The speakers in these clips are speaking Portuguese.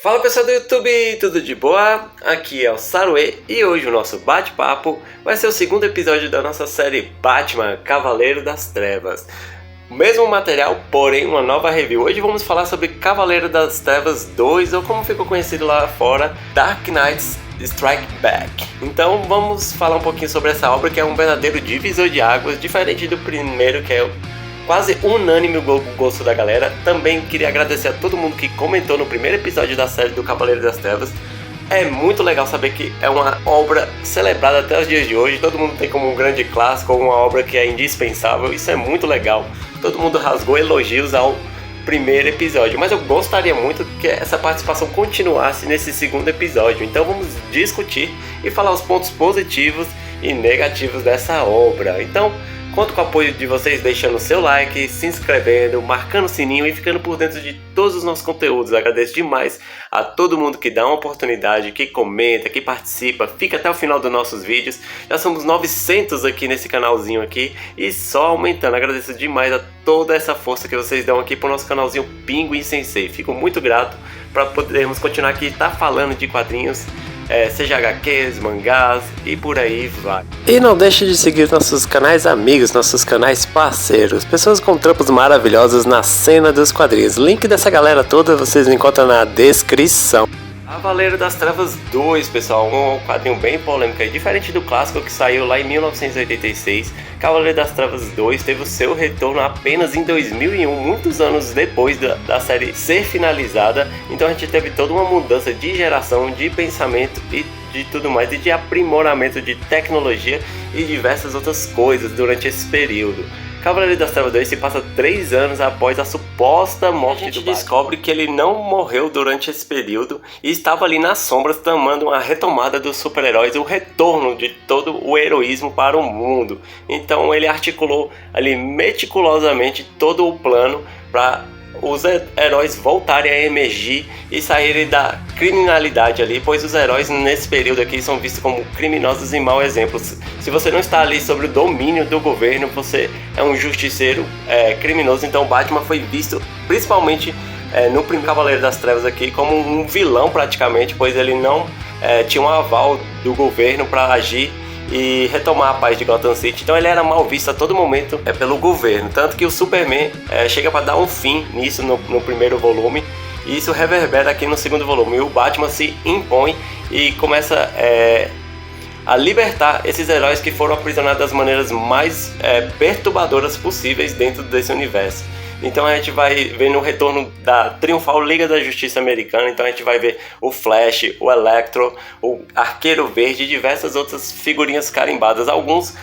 Fala pessoal do YouTube, tudo de boa? Aqui é o Saruê e hoje o nosso bate-papo vai ser o segundo episódio da nossa série Batman, Cavaleiro das Trevas. O mesmo material, porém uma nova review. Hoje vamos falar sobre Cavaleiro das Trevas 2, ou como ficou conhecido lá fora, Dark Knight Strike Back. Então vamos falar um pouquinho sobre essa obra que é um verdadeiro divisor de águas, diferente do primeiro que é quase unânime o gosto da galera. Também queria agradecer a todo mundo que comentou no primeiro episódio da série do Cavaleiro das Trevas. É muito legal saber que é uma obra celebrada até os dias de hoje. Todo mundo tem como um grande clássico, uma obra que é indispensável. Isso é muito legal. Todo mundo rasgou elogios ao primeiro episódio, mas eu gostaria muito que essa participação continuasse nesse segundo episódio. Então vamos discutir e falar os pontos positivos e negativos dessa obra. Então conto com o apoio de vocês deixando o seu like, se inscrevendo, marcando o sininho e ficando por dentro de todos os nossos conteúdos. Agradeço demais a todo mundo que dá uma oportunidade, que comenta, que participa, fica até o final dos nossos vídeos. Já somos 900 aqui nesse canalzinho aqui e só aumentando. Agradeço demais a toda essa força que vocês dão aqui pro nosso canalzinho Pinguim Sensei. Fico muito grato para podermos continuar aqui falando de quadrinhos, seja HQs, mangás e por aí vai. E não deixe de seguir nossos canais amigos, nossos canais parceiros, pessoas com trampos maravilhosos na cena dos quadrinhos. Link dessa galera toda vocês encontram na descrição. Cavaleiro das Trevas 2, pessoal, um quadrinho bem polêmico aí, diferente do clássico que saiu lá em 1986. Cavaleiro das Trevas 2 teve o seu retorno apenas em 2001, muitos anos depois da série ser finalizada. Então a gente teve toda uma mudança de geração, de pensamento e de tudo mais, e de aprimoramento de tecnologia e diversas outras coisas durante esse período. Cavaleiro das Trevas 2 se passa 3 anos após a suposta morte do Batman. A gente descobre que ele não morreu durante esse período e estava ali nas sombras tramando uma retomada dos super-heróis, o retorno de todo o heroísmo para o mundo. Então ele articulou ali meticulosamente todo o plano para os heróis voltarem a emergir e saírem da criminalidade ali, pois os heróis nesse período aqui são vistos como criminosos e mau exemplos. Se você não está ali sobre o domínio do governo, você é um justiceiro criminoso. Então Batman foi visto principalmente no primeiro Cavaleiro das Trevas aqui como um vilão praticamente, pois ele não tinha um aval do governo para agir e retomar a paz de Gotham City. Então ele era mal visto a todo momento pelo governo, tanto que o Superman chega para dar um fim nisso no primeiro volume, e isso reverbera aqui no segundo volume, e o Batman se impõe e começa a libertar esses heróis que foram aprisionados das maneiras mais perturbadoras possíveis dentro desse universo. Então a gente vai ver no retorno da triunfal Liga da Justiça Americana. Então a gente vai ver o Flash, o Electro, o Arqueiro Verde e diversas outras figurinhas carimbadas. Alguns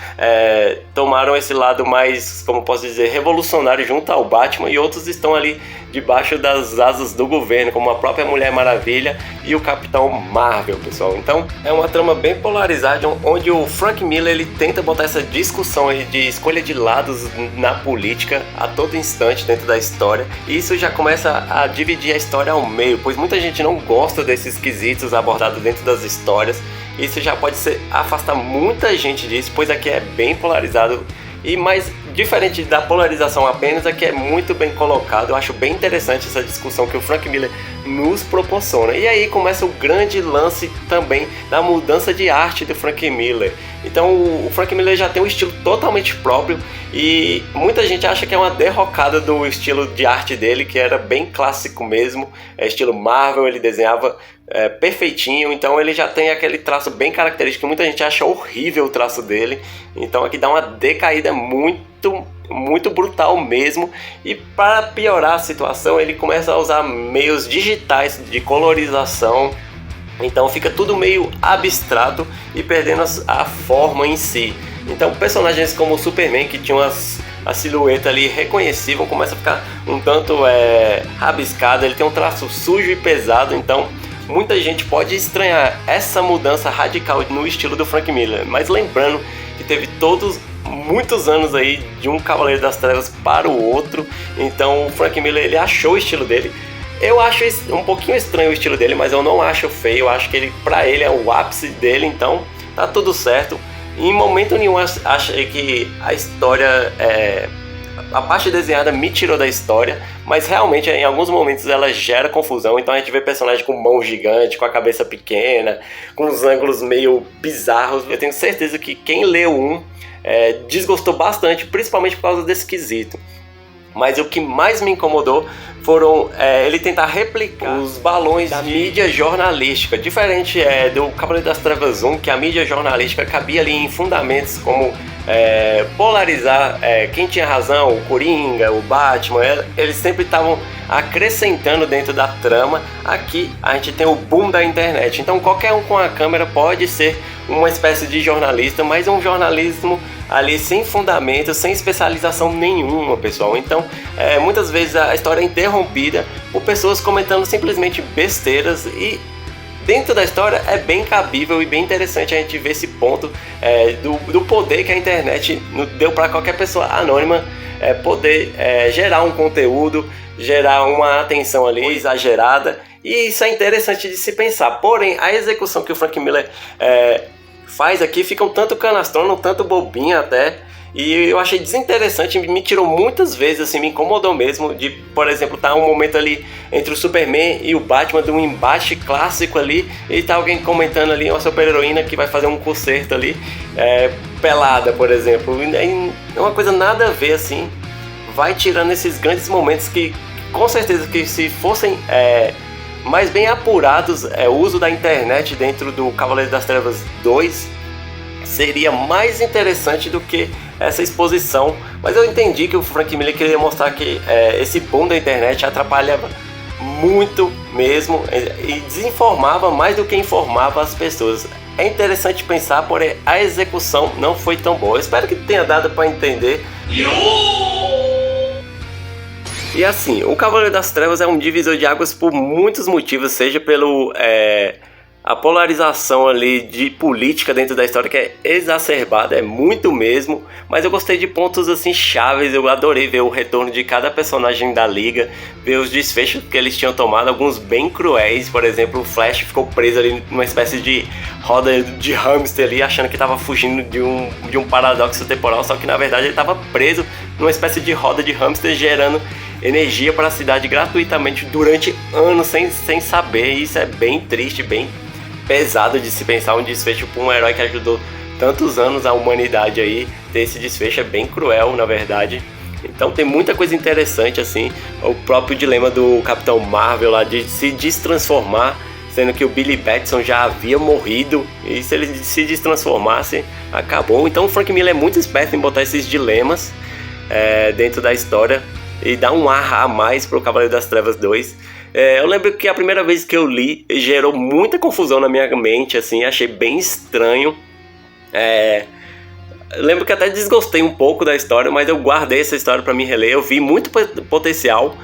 tomaram esse lado mais, como posso dizer, revolucionário junto ao Batman, e outros estão ali debaixo das asas do governo, como a própria Mulher Maravilha e o Capitão Marvel, pessoal. Então é uma trama bem polarizada, onde o Frank Miller ele tenta botar essa discussão aí de escolha de lados na política a todo instante dentro da história, e isso já começa a dividir a história ao meio, pois muita gente não gosta desses quesitos abordados dentro das histórias. Isso já pode afastar muita gente disso, pois aqui é bem polarizado. E mais diferente da polarização apenas, aqui é muito bem colocado. Eu acho bem interessante essa discussão que o Frank Miller nos proporciona. E aí começa o grande lance também da mudança de arte do Frank Miller. Então o Frank Miller já tem um estilo totalmente próprio, e muita gente acha que é uma derrocada do estilo de arte dele, que era bem clássico mesmo, estilo Marvel. Ele desenhava perfeitinho, então ele já tem aquele traço bem característico. Muita gente acha horrível o traço dele, então aqui dá uma decaída muito brutal mesmo. E para piorar a situação, ele começa a usar meios digitais de colorização, então fica tudo meio abstrato e perdendo a forma em si. Então personagens como o Superman, que tinha a silhueta ali reconhecível, começa a ficar um tanto rabiscado. Ele tem um traço sujo e pesado, então muita gente pode estranhar essa mudança radical no estilo do Frank Miller. Mas lembrando que teve muitos anos aí de um Cavaleiro das Trevas para o outro, então o Frank Miller ele achou o estilo dele. Eu acho um pouquinho estranho o estilo dele, mas eu não acho feio. Eu acho que pra ele é o ápice dele, então tá tudo certo. Em momento nenhum achei que a história, a parte desenhada me tirou da história, mas realmente em alguns momentos ela gera confusão. Então a gente vê personagem com mão gigante, com a cabeça pequena, com os ângulos meio bizarros. Eu tenho certeza que quem leu desgostou bastante, principalmente por causa desse quesito. Mas o que mais me incomodou foram ele tentar replicar os balões da mídia jornalística. Diferente do Cavaleiro das Trevas 1, que a mídia jornalística cabia ali em fundamentos como polarizar quem tinha razão, o Coringa, o Batman. Eles sempre estavam acrescentando dentro da trama. Aqui a gente tem o boom da internet. Então qualquer um com a câmera pode ser uma espécie de jornalista, mas um jornalismo ali sem fundamento, sem especialização nenhuma, pessoal. Então, muitas vezes a história é interrompida por pessoas comentando simplesmente besteiras, e dentro da história é bem cabível e bem interessante a gente ver esse ponto do poder que a internet deu para qualquer pessoa anônima poder gerar um conteúdo, gerar uma atenção ali exagerada, e isso é interessante de se pensar. Porém, a execução que o Frank Miller faz aqui fica um tanto canastrona, um tanto bobinha até, e eu achei desinteressante, me tirou muitas vezes, assim, me incomodou mesmo, de, por exemplo, tá um momento ali entre o Superman e o Batman, de um embate clássico ali, e tá alguém comentando ali, uma super-heroína que vai fazer um concerto ali, pelada, por exemplo, é uma coisa nada a ver, assim, vai tirando esses grandes momentos que, com certeza, que se fossem mais bem apurados, o uso da internet dentro do Cavaleiro das Trevas 2 seria mais interessante do que essa exposição. Mas eu entendi que o Frank Miller queria mostrar que esse boom da internet atrapalhava muito mesmo e desinformava mais do que informava as pessoas. É interessante pensar, porém a execução não foi tão boa. Eu espero que tenha dado para entender. E assim, o Cavaleiro das Trevas é um divisor de águas por muitos motivos, seja pelo a polarização ali de política dentro da história, que é exacerbada, é muito mesmo, mas eu gostei de pontos assim chaves. Eu adorei ver o retorno de cada personagem da liga, ver os desfechos que eles tinham tomado, alguns bem cruéis. Por exemplo, o Flash ficou preso ali numa espécie de roda de hamster ali, achando que estava fugindo de um paradoxo temporal, só que na verdade ele estava preso numa espécie de roda de hamster, gerando energia para a cidade gratuitamente durante anos sem saber. E isso é bem triste, bem pesado de se pensar, um desfecho para um herói que ajudou tantos anos a humanidade aí. Ter esse desfecho é bem cruel, na verdade. Então tem muita coisa interessante assim, o próprio dilema do Capitão Marvel lá de se destransformar, sendo que o Billy Batson já havia morrido, e se ele se destransformasse, acabou. Então o Frank Miller é muito esperto em botar esses dilemas dentro da história e dar um ar a mais para o Cavaleiro das Trevas 2. Eu lembro que a primeira vez que eu li gerou muita confusão na minha mente, assim, achei bem estranho. Lembro que até desgostei um pouco da história, mas eu guardei essa história para me reler. Eu vi muito potencial,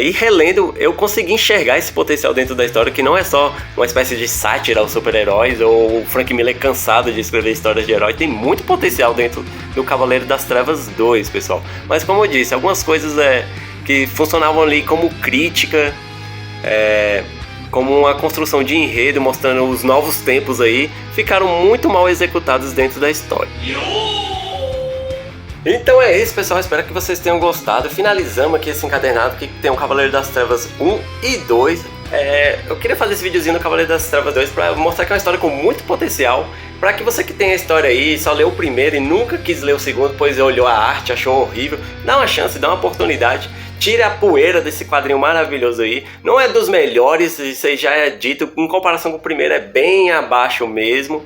e relendo eu consegui enxergar esse potencial dentro da história, que não é só uma espécie de sátira aos super-heróis ou o Frank Miller cansado de escrever histórias de herói. Tem muito potencial dentro do Cavaleiro das Trevas 2, pessoal. Mas como eu disse, algumas coisas que funcionavam ali como crítica, como uma construção de enredo mostrando os novos tempos aí, ficaram muito mal executados dentro da história. Então é isso, pessoal, espero que vocês tenham gostado. Finalizamos aqui esse encadernado que tem o Cavaleiro das Trevas 1 e 2. Eu queria fazer esse videozinho no Cavaleiro das Trevas 2 para mostrar que é uma história com muito potencial, para que você que tem a história aí, só leu o primeiro e nunca quis ler o segundo, pois olhou a arte, achou horrível, dá uma chance, dá uma oportunidade. Tire a poeira desse quadrinho maravilhoso aí. Não é dos melhores, isso aí já é dito. Em comparação com o primeiro, é bem abaixo mesmo.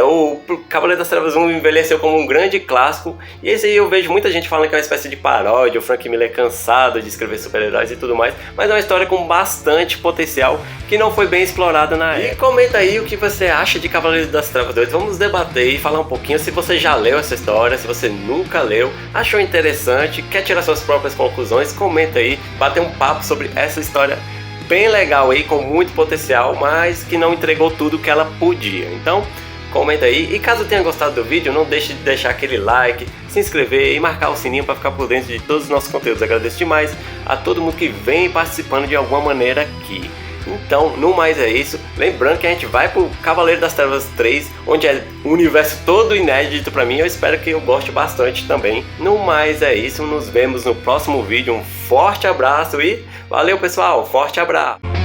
O Cavaleiro das Trevas 1 envelheceu como um grande clássico. E esse aí eu vejo muita gente falando que é uma espécie de paródia. O Frank Miller é cansado de escrever super-heróis e tudo mais. Mas é uma história com bastante potencial que não foi bem explorada na época. E comenta aí o que você acha de Cavaleiro das Trevas 2. Vamos debater e falar um pouquinho se você já leu essa história, se você nunca leu, achou interessante, quer tirar suas próprias conclusões. Comenta aí, bater um papo sobre essa história bem legal aí, com muito potencial, mas que não entregou tudo que ela podia. Então, comenta aí. E caso tenha gostado do vídeo, não deixe de deixar aquele like, se inscrever e marcar o sininho para ficar por dentro de todos os nossos conteúdos. Agradeço demais a todo mundo que vem participando de alguma maneira aqui. Então, no mais é isso. Lembrando que a gente vai pro Cavaleiro das Trevas 3, onde é um universo todo inédito pra mim. Eu espero que eu goste bastante também. No mais é isso. Nos vemos no próximo vídeo. Um forte abraço e valeu, pessoal. Forte abraço.